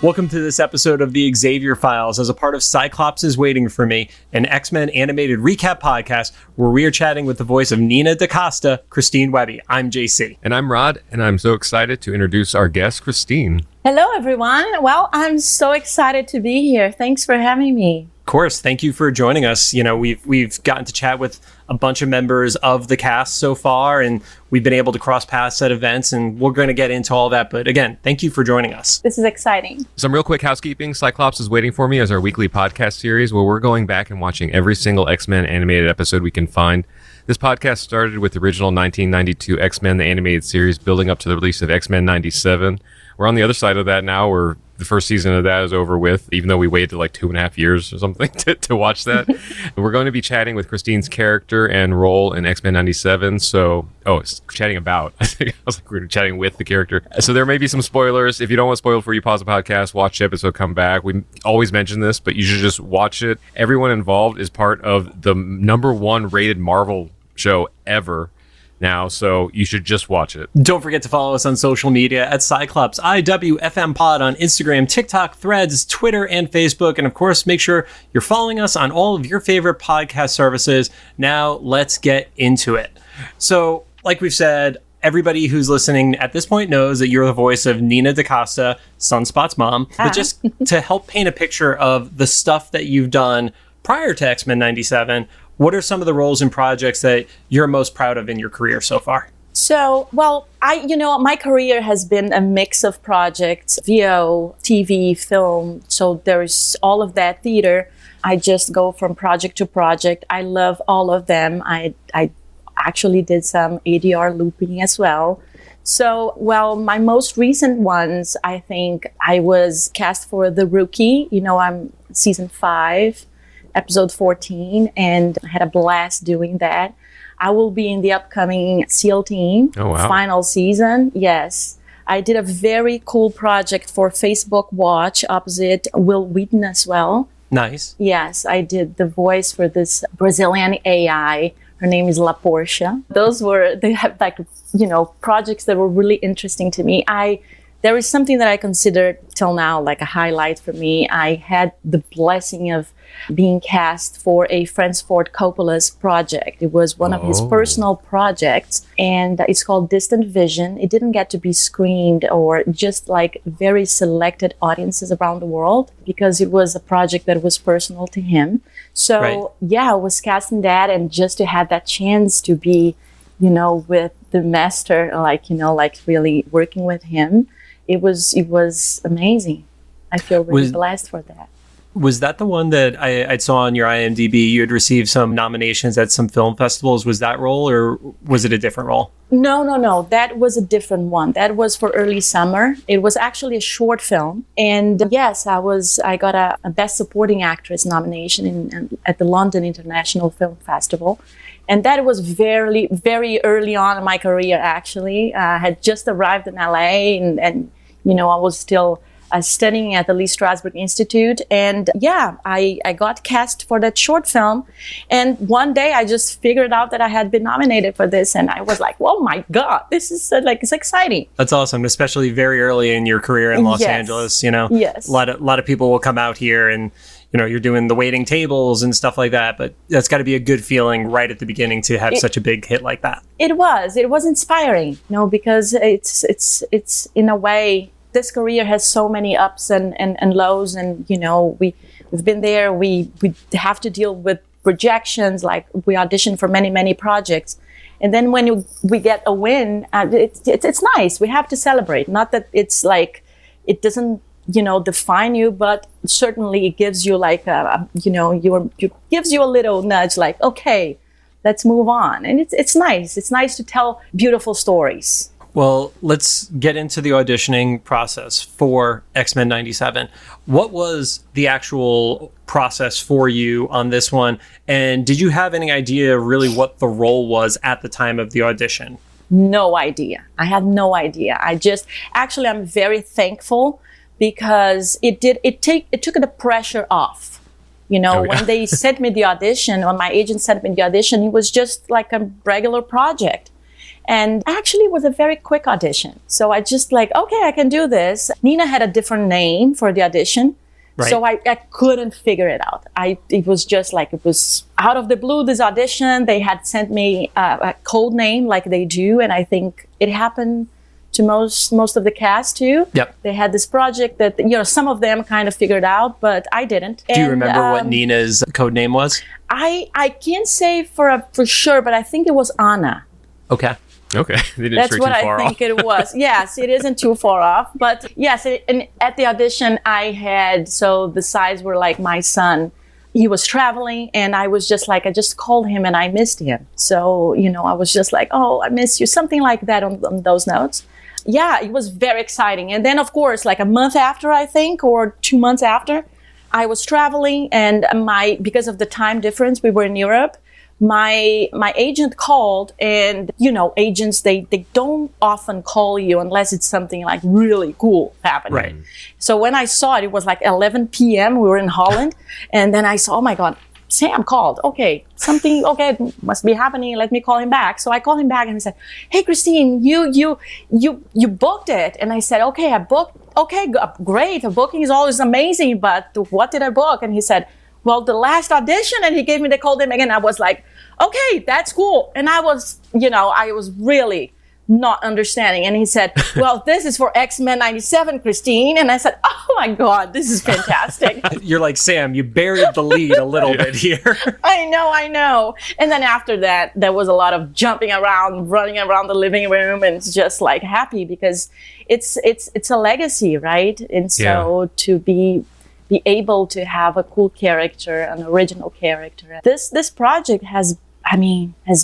Welcome to this episode of the Xavier Files as a part of Cyclops is Waiting for Me, an X-Men animated recap podcast where we are chatting with the voice of Nina da Costa, Christine Webby. I'm JC. And I'm Rod, and I'm so excited to introduce our guest, Christine. Hello, everyone. Well, I'm so excited to be here. Thanks for having me. Of course, thank you for joining us. You know, we've gotten to chat with a bunch of members of the cast so far, and we've been able to cross paths at events, and we're going to get into all that. But again, thank you for joining us. This is exciting. Some real quick housekeeping. Cyclops is Waiting for Me as our weekly podcast series where we're going back and watching every single X-Men animated episode we can find. This podcast started with the original 1992 X-Men, the animated series, building up to the release of X-Men 97. We're on the other side of that now, where the first season of that is over with, even though we waited like 2.5 years or something to watch that. We're going to be chatting with Christine's character and role in X-Men 97. So, it's chatting about. I was like, we're chatting with the character. So there may be some spoilers. If you don't want spoiled for you, pause the podcast, watch the episode, come back. We always mention this, but you should just watch it. Everyone involved is part of the #1 rated Marvel show ever now, so you should just watch it. Don't forget to follow us on social media at Cyclops IWFM Pod on Instagram, TikTok, Threads, Twitter, and Facebook. And of course, make sure you're following us on all of your favorite podcast services. Now, let's get into it. So, like we've said, everybody who's listening at this point knows that you're the voice of Nina da Costa, Sunspot's mom. But just to help paint a picture of the stuff that you've done prior to X-Men 97, what are some of the roles and projects that you're most proud of in your career so far? So, my career has been a mix of projects, VO, TV, film. So there's all of that, theater. I just go from project to project. I love all of them. I actually did some ADR looping as well. So, my most recent ones, I think I was cast for The Rookie. I'm season 5. Episode 14, and I had a blast doing that. I will be in the upcoming SEAL Team final season. Yes. I did a very cool project for Facebook Watch opposite Will Wheaton as well. Nice. Yes, I did the voice for this Brazilian AI. Her name is La Portia. They have projects that were really interesting to me. There is something that I consider till now like a highlight for me. I had the blessing of being cast for a Francis Ford Coppola's project. It was one of his personal projects, and it's called Distant Vision. It didn't get to be screened or just like very selected audiences around the world because it was a project that was personal to him. So, I was cast in that, and just to have that chance to be, with the master, really working with him, it was amazing. I feel really blessed for that. Was that the one that I saw on your IMDb? You had received some nominations at some film festivals. Was that role, or was it a different role? No. That was a different one. That was for Early Summer. It was actually a short film. And yes, I got a Best Supporting Actress nomination at the London International Film Festival. And that was very, very early on in my career, actually. I had just arrived in LA, and I was still studying at the Lee Strasberg Institute. And I got cast for that short film. And one day I just figured out that I had been nominated for this. And I was like, oh my God, this is it's exciting. That's awesome, especially very early in your career in Los Angeles. Yes. A lot of people will come out here and, you're doing the waiting tables and stuff like that. But that's got to be a good feeling right at the beginning to have such a big hit like that. It was inspiring, because it's in a way, this career has so many ups and lows, and we've been there. We have to deal with rejections, like we audition for many projects, and then when we get a win, it's nice. We have to celebrate. Not that it's like it doesn't define you, but certainly it gives you like gives you a little nudge, like okay, let's move on, and it's nice. It's nice to tell beautiful stories. Well, let's get into the auditioning process for X-Men 97. What was the actual process for you on this one? And did you have any idea really what the role was at the time of the audition? No idea. I had no idea. I'm very thankful because it took the pressure off. When they sent me the audition, when my agent sent me the audition, it was just like a regular project. And actually it was a very quick audition. So I just like, okay, I can do this. Nina had a different name for the audition. Right. So I couldn't figure it out. It was just like, it was out of the blue, this audition. They had sent me a code name like they do. And I think it happened to most of the cast too. Yep. They had this project that, some of them kind of figured out, but I didn't. Do you remember what Nina's code name was? I can't say for sure, but I think it was Anna. Okay. That's what I think it was. Yes, it isn't too far off. But yes, and at the audition I had, so the sides were like my son. He was traveling and I was just like, I just called him and I missed him. So, I was just like, oh, I miss you. Something like that on those notes. Yeah, it was very exciting. And then, of course, like a month after, I think, or 2 months after, I was traveling and because of the time difference, we were in Europe. My agent called and, agents, they don't often call you unless it's something like really cool happening. Right. So when I saw it, it was like 11 p.m. We were in Holland. And then I saw, oh my God, Sam called. Okay, must be happening. Let me call him back. So I called him back and he said, hey, Christine, you booked it. And I said, okay, I booked. Okay, great. A booking is always amazing. But what did I book? And he said, well, the last audition. And he gave me the code name again. I was like, okay, that's cool. And I was really not understanding. And he said, well, this is for X-Men 97, Christine. And I said, oh my God, this is fantastic. You're like, Sam, you buried the lead a little bit here. I know. And then after that, there was a lot of jumping around, running around the living room, and it's just like happy because it's a legacy, right? And so to be able to have a cool character, an original character. This project has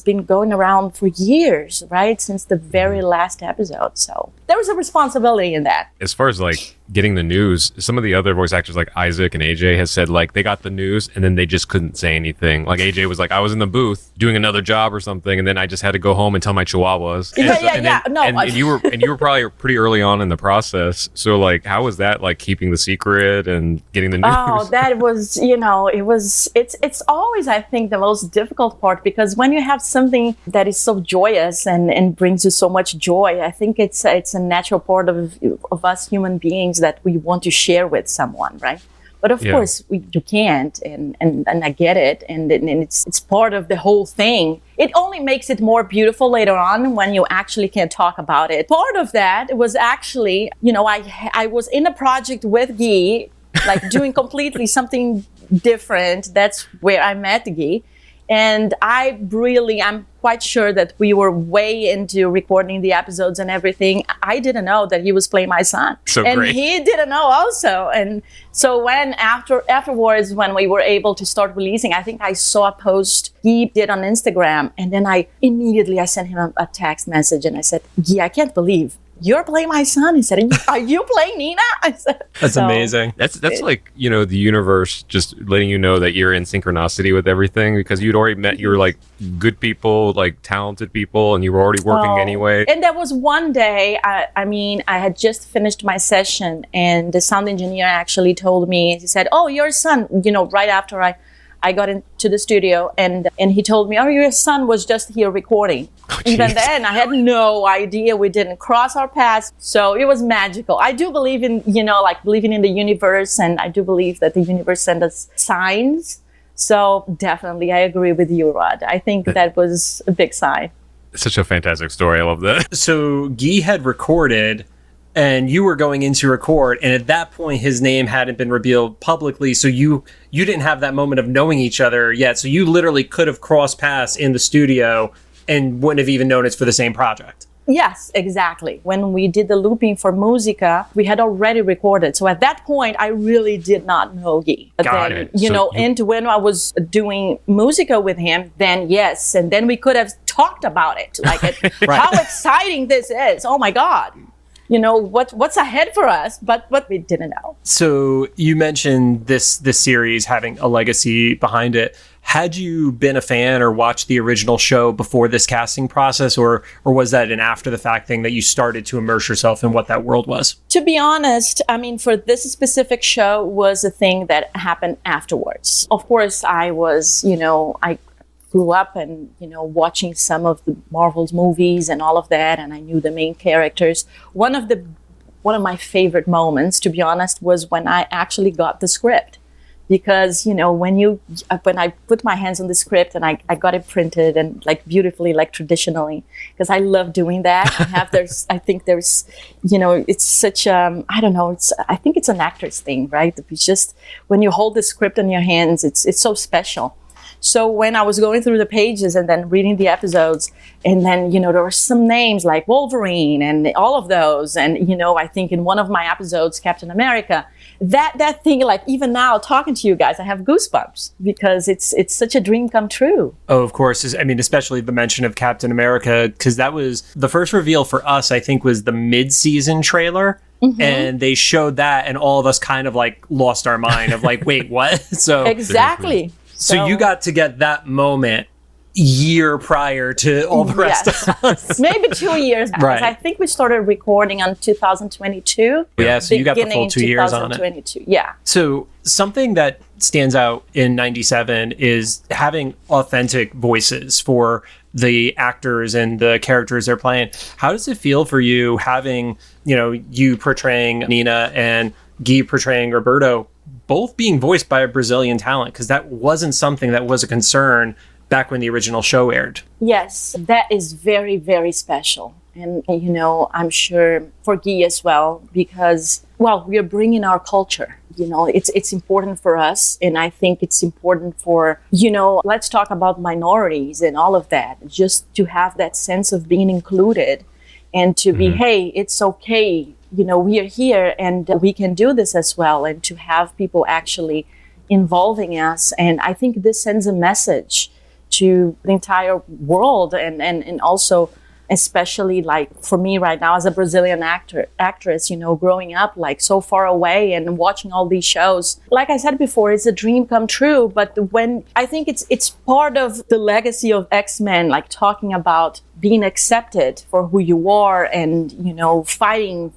been going around for years, right? Since the very last episode. So there was a responsibility in that. As far as like getting the news, some of the other voice actors like Isaac and AJ has said like they got the news and then they just couldn't say anything. Like AJ was like, I was in the booth doing another job or something, and then I just had to go home and tell my chihuahuas. And you were probably pretty early on in the process. So like, how was that like keeping the secret and getting the news? Oh, that was, it's always, I think, the most difficult part, because when you have something that is so joyous and brings you so much joy, I think it's a natural part of us human beings that we want to share with someone, right? But of course, you can't, and I get it, and it's part of the whole thing. It only makes it more beautiful later on when you actually can talk about it. Part of that was actually, I was in a project with Guy, like doing completely something different. That's where I met Guy. And I'm quite sure that we were way into recording the episodes and everything. I didn't know that he was playing my son. And great. He didn't know also. And so afterwards, when we were able to start releasing, I think I saw a post he did on Instagram. And then I sent him a text message and I said, yeah, I can't believe you're playing my son. He said, are you playing Nina? I said, that's amazing. That's like, the universe just letting you know that you're in synchronicity with everything, because you'd already met your like good people, like talented people, and you were already working anyway. And there was one day, I had just finished my session and the sound engineer actually told me, he said, oh, your son, right after I got into the studio and he told me, oh, your son was just here recording. Oh, even then, I had no idea. We didn't cross our paths. So it was magical. I do believe in, believing in the universe. And I do believe that the universe sent us signs. So definitely, I agree with you, Rod. I think that was a big sign. Such a fantastic story. I love that. So Guy had recorded and you were going in to record, and at that point his name hadn't been revealed publicly, so you didn't have that moment of knowing each other yet, so you literally could have crossed paths in the studio and wouldn't have even known it's for the same project. Yes, exactly. When we did the looping for Musica, we had already recorded. So at that point, I really did not know Guy. Got it. And when I was doing Musica with him, then yes. And then we could have talked about it. Like, Right. How exciting this is. Oh my God. What's ahead for us, but we didn't know. So you mentioned this series having a legacy behind it. Had you been a fan or watched the original show before this casting process, or was that an after the fact thing that you started to immerse yourself in what that world was? To be honest, for this specific show was a thing that happened afterwards. Of course, I was, grew up and, watching some of the Marvel's movies and all of that, and I knew the main characters. One of my favorite moments, to be honest, was when I actually got the script. Because, when I put my hands on the script and I got it printed and like beautifully, like traditionally, because I love doing that. I think there's, it's such, I don't know, I think it's an actor's thing, right? It's just, when you hold the script in your hands, it's so special. So when I was going through the pages and then reading the episodes, and then, there were some names like Wolverine and all of those. And, I think in one of my episodes, Captain America, that thing, like even now talking to you guys, I have goosebumps because it's such a dream come true. Oh, of course. Especially the mention of Captain America, because that was the first reveal for us, I think, was the mid-season trailer. Mm-hmm. And they showed that and all of us kind of like lost our mind of like, wait, what? So exactly. So you got to get that moment year prior to all the rest of us. Maybe 2 years. Right. I think we started recording on 2022. Yeah, so you got the full 2 years on it. Yeah. So something that stands out in 97 is having authentic voices for the actors and the characters they're playing. How does it feel for you having, you portraying Nina and Guy portraying Roberto, both being voiced by a Brazilian talent? Because that wasn't something that was a concern back when the original show aired. Yes, that is very, very special. And, I'm sure for Guy as well, because, we are bringing our culture. It's important for us. And I think it's important for, let's talk about minorities and all of that. Just to have that sense of being included and to be, hey, it's okay. We are here and we can do this as well. And to have people actually involving us. And I think this sends a message to the entire world and also especially like for me right now as a Brazilian actress, growing up like so far away and watching all these shows. Like I said before, it's a dream come true. But when I think it's part of the legacy of X-Men, like talking about being accepted for who you are and, fighting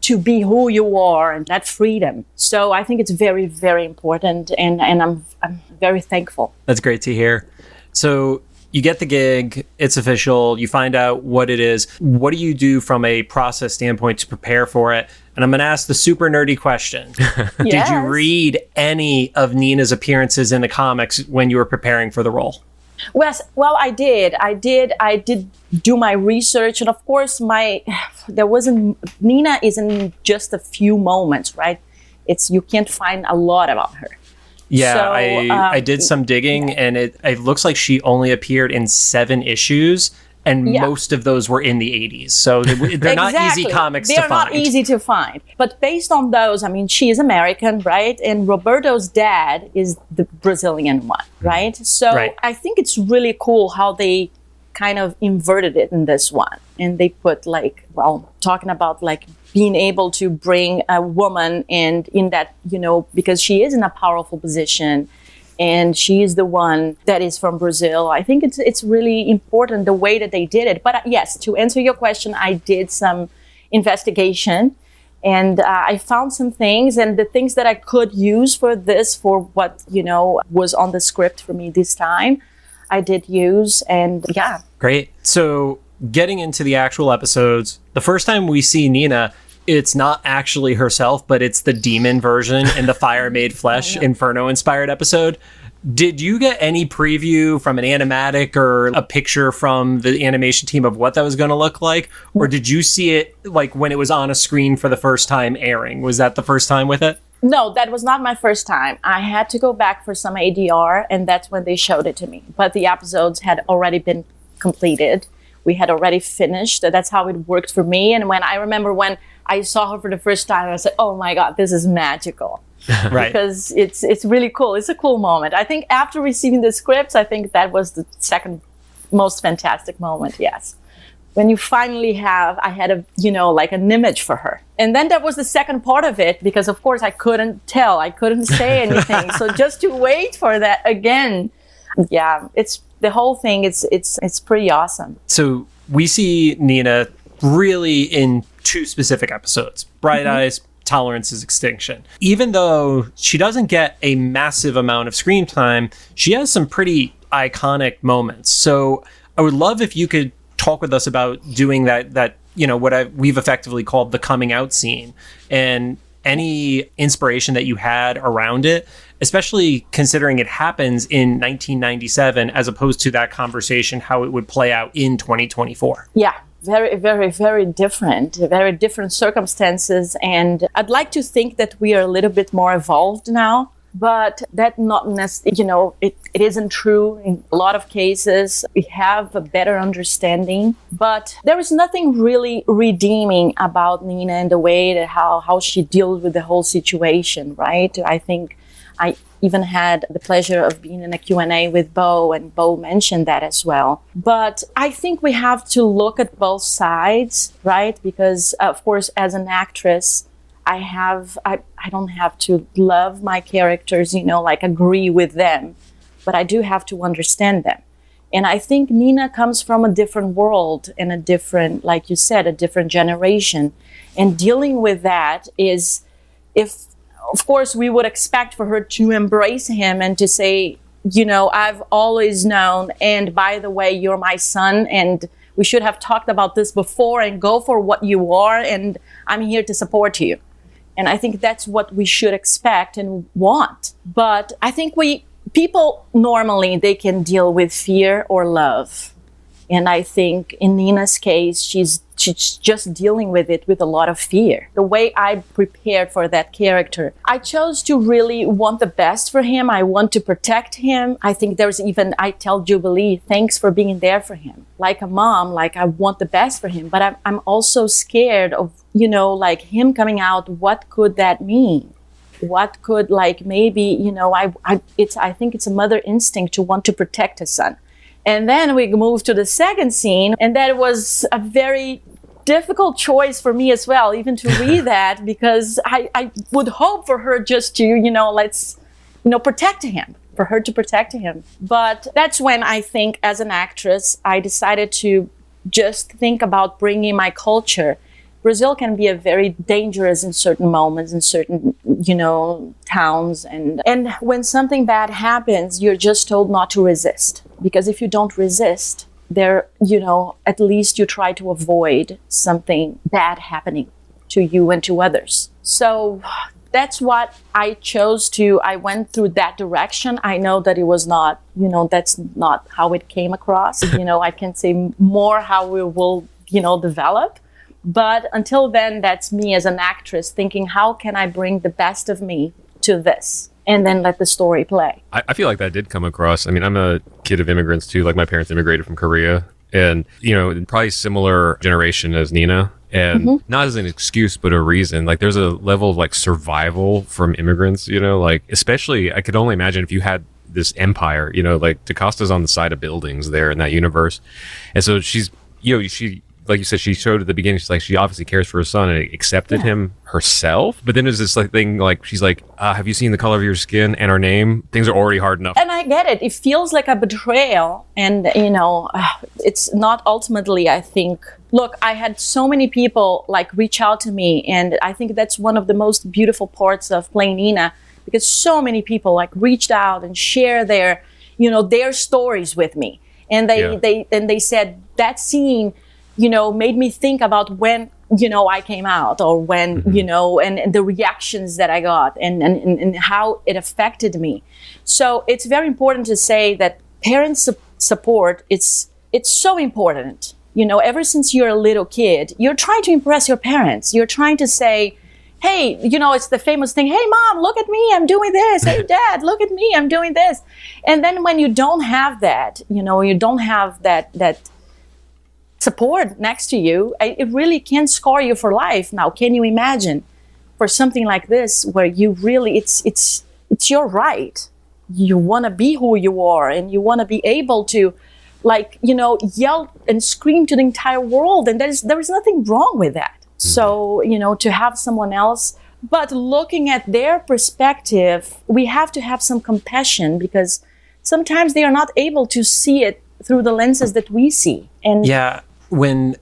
to be who you are and that freedom. So I think it's very, very important. And I'm very thankful. That's great to hear. So you get the gig, it's official, you find out what it is. What do you do from a process standpoint to prepare for it? And I'm going to ask the super nerdy question. Yes. Did you read any of Nina's appearances in the comics when you were preparing for the role? Well, I did. I did do my research. And of course, Nina isn't just a few moments, right? You can't find a lot about her. Yeah, so, I did some digging, and it looks like she only appeared in 7 issues, and most of those were in the 80s. So they're not easy comics to find. They're not easy to find. But based on those, she is American, right? And Roberto's dad is the Brazilian one, right? So I think it's really cool how they kind of inverted it in this one. And they put talking about being able to bring a woman and in that, because she is in a powerful position and she is the one that is from Brazil. I think it's really important the way that they did it. But yes, to answer your question, I did some investigation and I found some things, and the things that I could use for what, was on the script for me this time, I did use. And yeah. Great. So getting into the actual episodes, the first time we see Nina, it's not actually herself, but it's the demon version in the Fire Made Flesh Inferno-inspired episode. Did you get any preview from an animatic or a picture from the animation team of what that was going to look like? Or did you see it when it was on a screen for the first time airing? Was that the first time with it? No, that was not my first time. I had to go back for some ADR, and that's when they showed it to me. But the episodes had already been completed. We had already finished. That's how it worked for me. And when I saw her for the first time, I said, oh my God, this is magical. Right. Because it's really cool. It's a cool moment. I think after receiving the scripts, I think that was the second most fantastic moment, yes. When you finally I had an image for her. And then that was the second part of it, because of course I couldn't say anything. So just to wait for that again, yeah, the whole thing, it's pretty awesome. So we see Nina really in 2 specific episodes, Bright Eyes, Tolerance's Extinction. Even though she doesn't get a massive amount of screen time, she has some pretty iconic moments. So I would love if you could talk with us about doing that what we've effectively called the coming out scene, and any inspiration that you had around it, especially considering it happens in 1997 as opposed to that conversation, how it would play out in 2024. Yeah. Very, very, very different circumstances. And I'd like to think that we are a little bit more evolved now, but that not necessarily, it isn't true in a lot of cases. We have a better understanding, but there is nothing really redeeming about Nina and the way that how she deals with the whole situation, right? I think I even had the pleasure of being in a Q&A with Bo, and Bo mentioned that as well. But I think we have to look at both sides, right? Because, of course, as an actress, I don't have to love my characters, agree with them, but I do have to understand them. And I think Nina comes from a different world and a different, like you said, a different generation. And dealing with that is, of course, we would expect for her to embrace him and to say, I've always known, and by the way, you're my son, and we should have talked about this before, and go for what you are, and I'm here to support you. And I think that's what we should expect and want. But I think people normally, they can deal with fear or love. And I think in Nina's case, she's just dealing with it with a lot of fear. The way I prepared for that character, I chose to really want the best for him. I want to protect him. I think I tell Jubilee, thanks for being there for him. Like a mom, I want the best for him. But I'm also scared of, him coming out. What could that mean? What could, maybe, I think it's a mother instinct to want to protect a son. And then we moved to the second scene, and that was a very difficult choice for me as well, even to read that, because I would hope for her just to, protect him, for her to protect him. But that's when I think, as an actress, I decided to just think about bringing my culture. Brazil can be very dangerous in certain moments, in certain, towns. And when something bad happens, you're just told not to resist. Because if you don't resist, at least you try to avoid something bad happening to you and to others. So that's what I chose to. I went through that direction. I know that it was not, that's not how it came across. I can say more how we will, develop. But until then, that's me as an actress thinking, how can I bring the best of me to this? And then let the story play. I feel like that did come across. I mean, I'm a kid of immigrants too. Like, my parents immigrated from Korea, and, probably similar generation as Nina. And not as an excuse, but a reason. Like, there's a level of survival from immigrants, especially, I could only imagine if you had this empire, Costa's on the side of buildings there in that universe. And so she's, she, like you said, she showed at the beginning, she obviously cares for her son and accepted him herself. But then there's this thing, she's like, have you seen the color of your skin and our name? Things are already hard enough. And I get it. It feels like a betrayal. And, it's not ultimately, I think. Look, I had so many people reach out to me. And I think that's one of the most beautiful parts of playing Nina, because so many people reached out and share their stories with me. And they said that scene, made me think about when, I came out, or when, and the reactions that I got and how it affected me. So it's very important to say that parents support, it's so important. Ever since you're a little kid, you're trying to impress your parents. You're trying to say, hey, it's the famous thing, hey, mom, look at me, I'm doing this. Hey, dad, look at me, I'm doing this. And then when you don't have that, you don't have that support next to you, it really can scar you for life. Now, can you imagine for something like this, where you really, it's your right. You want to be who you are, and you want to be able to, yell and scream to the entire world. And there is nothing wrong with that. So, to have someone else, but looking at their perspective, we have to have some compassion, because sometimes they are not able to see it through the lenses that we see. And yeah. When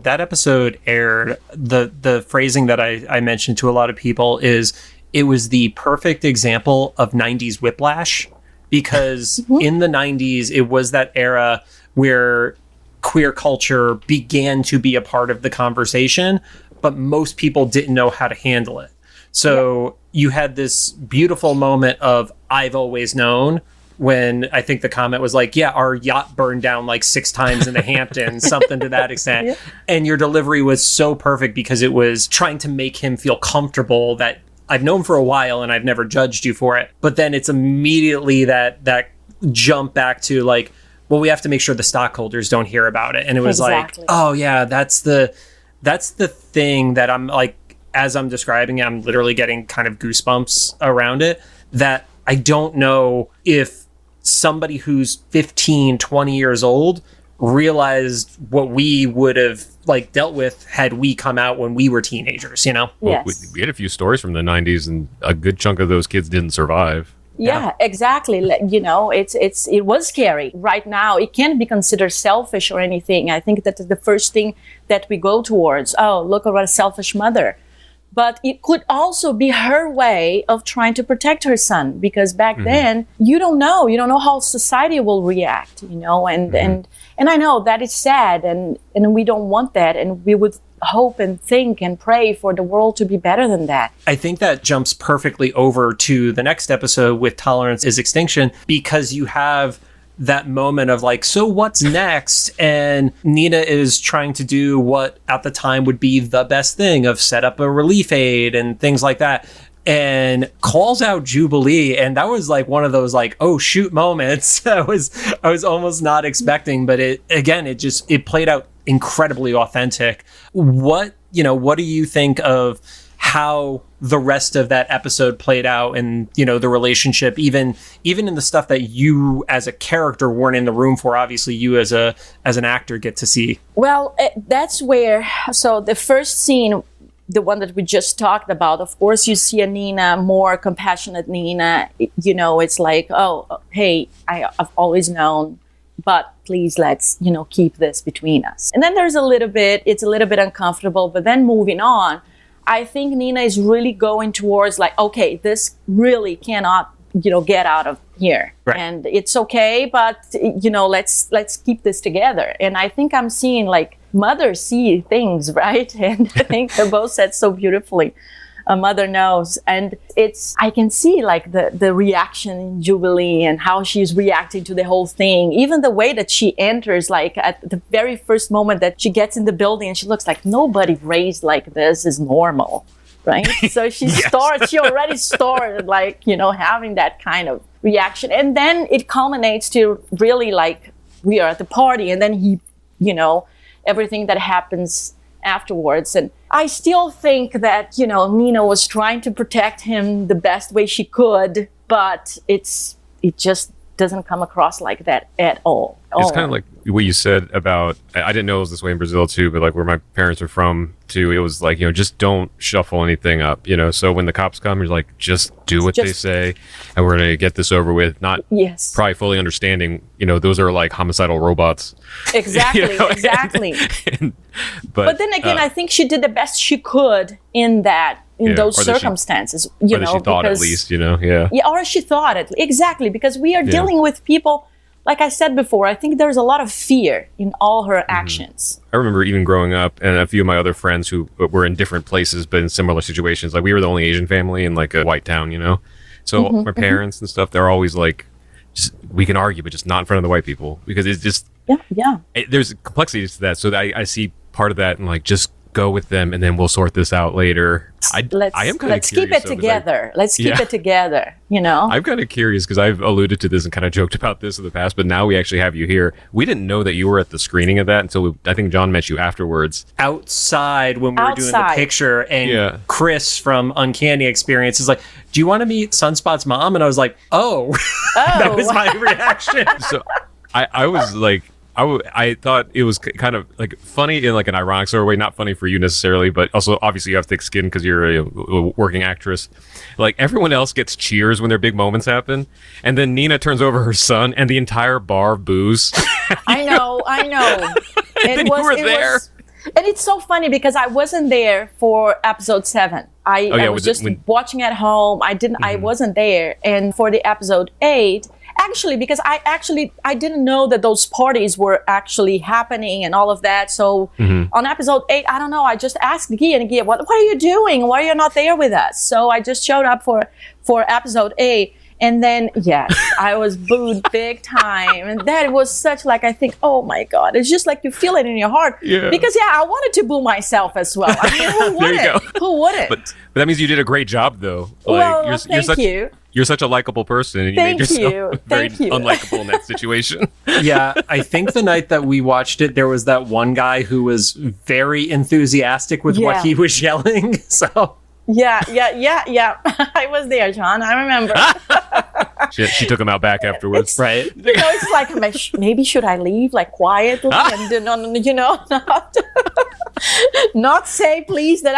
that episode aired, the phrasing that I mentioned to a lot of people is, it was the perfect example of 90s whiplash, because in the 90s, it was that era where queer culture began to be a part of the conversation, but most people didn't know how to handle it. So you had this beautiful moment of I've always known, when I think the comment was like, yeah, our yacht burned down like 6 times in the Hamptons, something to that extent. Yeah. And your delivery was so perfect because it was trying to make him feel comfortable that I've known for a while and I've never judged you for it. But then it's immediately that jump back to like, well, we have to make sure the stockholders don't hear about it. And it was like, oh yeah, that's the thing that I'm like, as I'm describing it, I'm literally getting kind of goosebumps around it, that I don't know if somebody who's 15, 20 years old realized what we would have like dealt with had we come out when we were teenagers, you know? Well, we had a few stories from the 90s and a good chunk of those kids didn't survive. Yeah, exactly. You know, it was scary. Right now, it can't be considered selfish or anything. I think that the first thing that we go towards, oh, look at what a selfish mother. But it could also be her way of trying to protect her son, because back then you don't know how society will react, you know, and I know that is sad and we don't want that, and we would hope and think and pray for the world to be better than that. I think that jumps perfectly over to the next episode with Tolerance is Extinction, because you have that moment of like, so what's next? And Nina is trying to do what at the time would be the best thing of set up a relief aid and things like that, and calls out Jubilee. And that was like one of those like, oh shoot moments I was almost not expecting, but it played out incredibly authentic. What do you think of how the rest of that episode played out, and the relationship, even in the stuff that you as a character weren't in the room for? Obviously you as an actor get to see. Well, that's where, so the first scene, the one that we just talked about, of course you see a Nina, more compassionate Nina, it's like, oh hey, I've always known, but please let's keep this between us. And then it's a little bit uncomfortable, but then moving on, I think Nina is really going towards like, okay, this really cannot, get out of here. Right. And it's okay, but, let's keep this together. And I think I'm seeing like mothers see things, right? And I think they both said so beautifully, a mother knows. And I can see like the reaction in Jubilee and how she's reacting to the whole thing. Even the way that she enters, like at the very first moment that she gets in the building, and she looks like nobody raised like this is normal, right? So she already started like, having that kind of reaction. And then it culminates to really like, we are at the party, and then he, everything that happens afterwards. And I still think that, Nina was trying to protect him the best way she could, but it just doesn't come across like that at all. It's kind of like what you said about, I didn't know it was this way in Brazil too, but like where my parents are from too, it was like, just don't shuffle anything up, so when the cops come, you're like, just do what they say, and we're going to get this over with, not probably fully understanding, those are like homicidal robots. Exactly, exactly. But then again, I think she did the best she could in those circumstances, or she thought at least, Yeah, or she thought it. Exactly, because we are dealing with people, like I said before, I think there's a lot of fear in all her actions. I remember even growing up, and a few of my other friends who were in different places but in similar situations, like we were the only Asian family in like a white town, So my parents and stuff, they're always like, we can argue, but just not in front of the white people, because it's just, there's complexities to that. So I see part of that and like, just go with them and then we'll sort this out later. I am kind of curious. Let's keep it together. Let's keep it together, I'm kind of curious because I've alluded to this and kind of joked about this in the past, but now we actually have you here. We didn't know that you were at the screening of that until I think John met you afterwards. Outside when we were doing the picture, and Chris from Uncanny Experience is like, do you want to meet Sunspot's mom? And I was like, oh. That was my reaction. So I was like, I thought it was kind of like funny in like an ironic sort of way, not funny for you necessarily, but also obviously you have thick skin because you're a working actress. Like everyone else gets cheers when their big moments happen, and then Nina turns over her son and the entire bar boos. I know. And you were there. And it's so funny because I wasn't there for episode 7. I was just watching at home. I wasn't there. And for the episode 8, actually, because I didn't know that those parties were actually happening and all of that. So on episode 8, I don't know, I just asked Guy, and Guy, what are you doing? Why are you not there with us? So I just showed up for episode 8. And then, yes, I was booed big time. And that was such like, I think, oh my God, it's just like you feel it in your heart. Yeah. Because, I wanted to boo myself as well. I mean, who wouldn't? Who wouldn't? But that means you did a great job, though. Well, thank you. You're such a likable person, and you made yourself very unlikable in that situation. Yeah, I think the night that we watched it, there was that one guy who was very enthusiastic with what he was yelling. So... Yeah. I was there, John. I remember. She took him out back afterwards. Right. It's like, maybe should I leave, like, quietly and, not say, please, that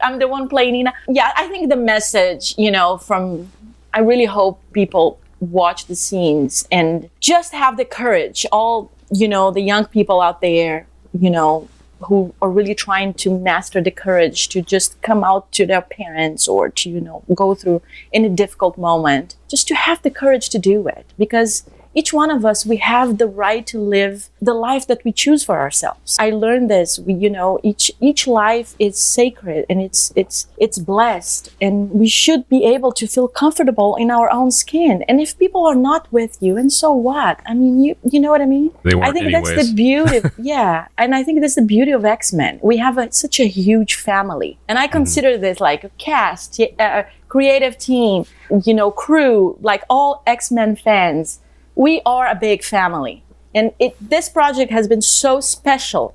I'm the one playing. Yeah, I think the message, I really hope people watch the scenes and just have the courage. All, the young people out there, who are really trying to master the courage to just come out to their parents or to, go through in a difficult moment, just to have the courage to do it. Because each one of us, we have the right to live the life that we choose for ourselves. I learned this, each life is sacred and it's blessed, and we should be able to feel comfortable in our own skin. And if people are not with you, and so what? I mean, you know what I mean? They weren't I think anyways. That's the beauty. Yeah. And I think that's the beauty of X-Men. We have such a huge family. And I consider this like a cast, creative team, crew, like all X-Men fans. We are a big family, and this project has been so special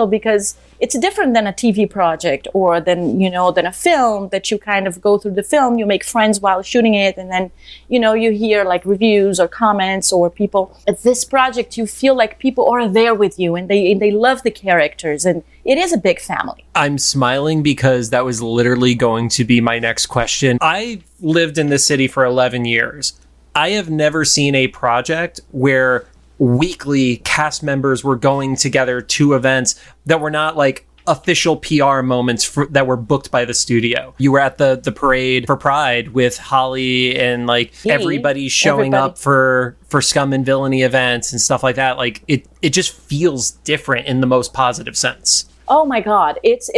because it's different than a TV project or than a film that you kind of go through the film, you make friends while shooting it, and then, you hear like reviews or comments or people. At this project, you feel like people are there with you and they love the characters, and it is a big family. I'm smiling because that was literally going to be my next question. I lived in this city for 11 years. I have never seen a project where weekly cast members were going together to events that were not like official PR moments that were booked by the studio. You were at the parade for Pride with Holly and like everybody showing up for Scum and Villainy events and stuff like that. Like it just feels different in the most positive sense. Oh my God, it's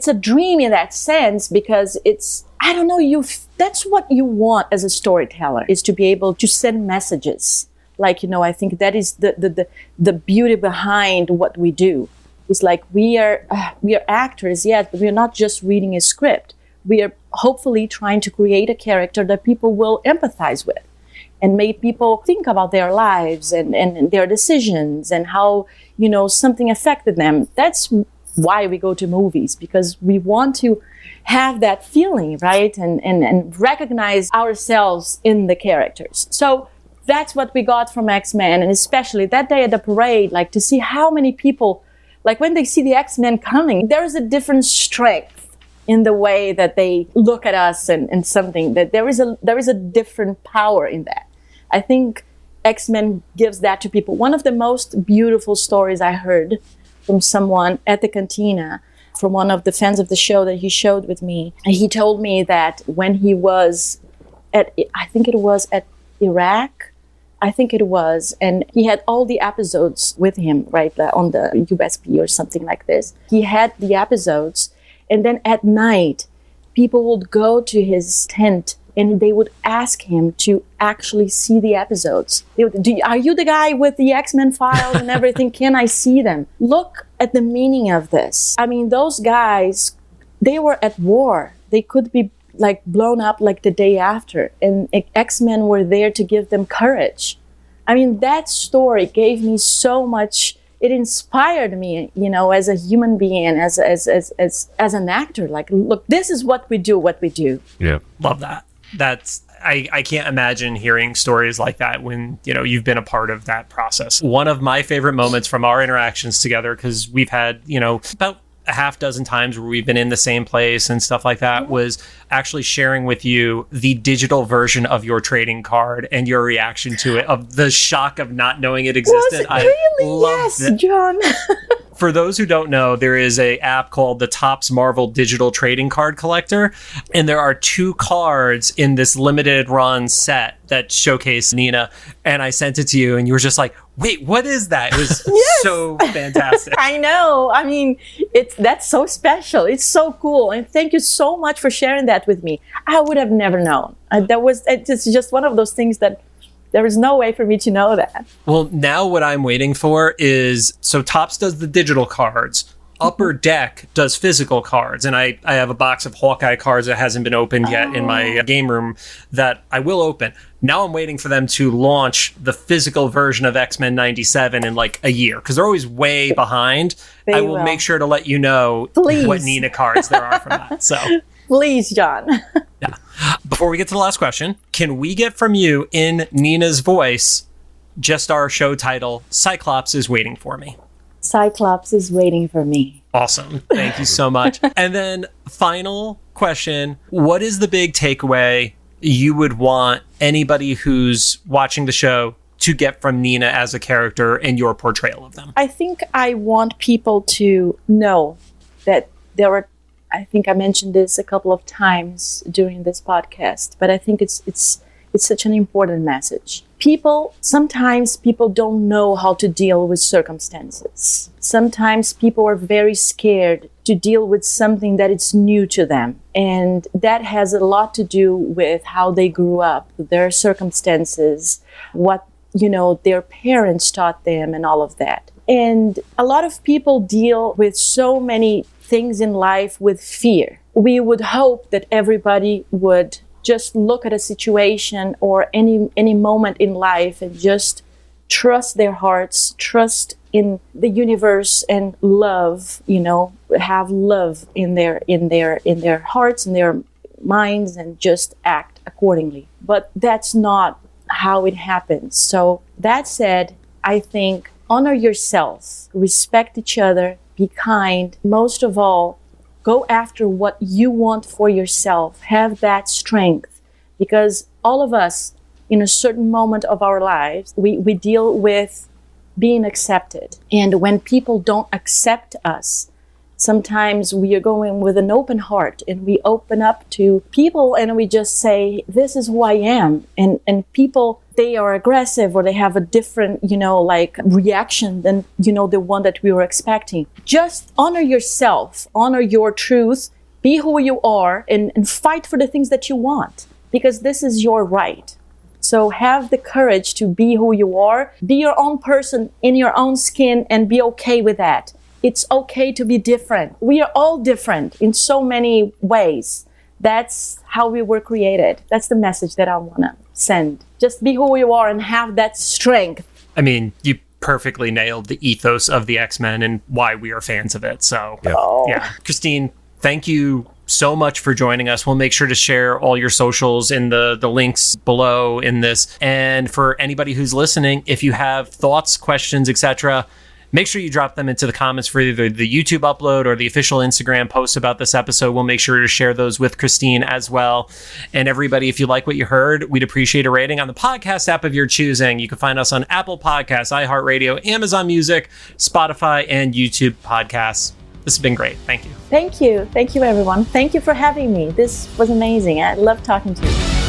a dream in that sense, because I don't know, that's what you want as a storyteller, is to be able to send messages. Like, I think that is the beauty behind what we do. It's like we are actors, yes, but we're not just reading a script. We are hopefully trying to create a character that people will empathize with and make people think about their lives and their decisions and how, something affected them. That's why we go to movies, because we want to have that feeling, right? And recognize ourselves in the characters. So that's what we got from X-Men. And especially that day at the parade, like to see how many people, like when they see the X-Men coming, there is a different strength in the way that they look at us and something, that there is a different power in that. I think X-Men gives that to people. One of the most beautiful stories I heard from someone at the cantina, from one of the fans of the show that he showed with me. And he told me that when he was at Iraq, and he had all the episodes with him, right, on the USB or something like this. He had the episodes, and then at night, people would go to his tent and they would ask him to actually see the episodes. They would, are you the guy with the X-Men files and everything? Can I see them? Look at the meaning of this. I mean, those guys, they were at war. They could be like blown up like the day after. And X-Men were there to give them courage. I mean, that story gave me so much. It inspired me, as a human being and as an actor. Like, look, this is what we do. Yeah. Love that. I can't imagine hearing stories like that when, you've been a part of that process. One of my favorite moments from our interactions together, because we've had, about a half dozen times where we've been in the same place and stuff like that, was actually sharing with you the digital version of your trading card and your reaction to it, of the shock of not knowing it existed. Was it really? I love yes, that. John. For those who don't know, there is a app called the Topps Marvel Digital Trading Card Collector, and there are 2 cards in this limited run set that showcase Nina, and I sent it to you, and you were just like, wait, what is that? It was so fantastic. I know. I mean, that's so special. It's so cool. And thank you so much for sharing that with me. I would have never known. It's just one of those things that there is no way for me to know that. Well, now what I'm waiting for is, so Topps does the digital cards. Upper Deck does physical cards, and I have a box of Hawkeye cards that hasn't been opened yet in my game room that I will open. Now I'm waiting for them to launch the physical version of X-Men 97 in like a year, because they're always way behind. I will make sure to let you know what Nina cards there are from that. So please, John. Yeah. Before we get to the last question, can we get from you in Nina's voice just our show title, Cyclops is Waiting for Me? Cyclops is waiting for me. Awesome. Thank you so much. And then final question, what is the big takeaway you would want anybody who's watching the show to get from Nina as a character and your portrayal of them? I think I want people to know that I think I mentioned this a couple of times during this podcast, but I think it's such an important message. Sometimes people don't know how to deal with circumstances. Sometimes people are very scared to deal with something that is new to them. And that has a lot to do with how they grew up, their circumstances, what, their parents taught them and all of that. And a lot of people deal with so many things in life with fear. We would hope that everybody would just look at a situation or any moment in life and just trust their hearts, trust in the universe, and love, have love in their hearts and their minds, and just act accordingly. But that's not how it happens. So that said, I think honor yourself, respect each other, be kind. Most of all, go after what you want for yourself. Have that strength, because all of us, in a certain moment of our lives, we deal with being accepted. And when people don't accept us, sometimes we are going with an open heart and we open up to people and we just say, this is who I am. And people, they are aggressive or they have a different, reaction than, the one that we were expecting. Just honor yourself, honor your truth, be who you are, and fight for the things that you want, because this is your right. So have the courage to be who you are, be your own person in your own skin, and be okay with that. It's okay to be different. We are all different in so many ways. That's how we were created. That's the message that I want to send. Just be who you are and have that strength. I mean, you perfectly nailed the ethos of the X-Men and why we are fans of it. So, yeah. Christine, thank you so much for joining us. We'll make sure to share all your socials in the links below in this. And for anybody who's listening, if you have thoughts, questions, etc., make sure you drop them into the comments for either the YouTube upload or the official Instagram post about this episode. We'll make sure to share those with Christine as well. And everybody, if you like what you heard, we'd appreciate a rating on the podcast app of your choosing. You can find us on Apple Podcasts, iHeartRadio, Amazon Music, Spotify, and YouTube podcasts. This has been great. Thank you. Thank you. Thank you, everyone. Thank you for having me. This was amazing. I love talking to you.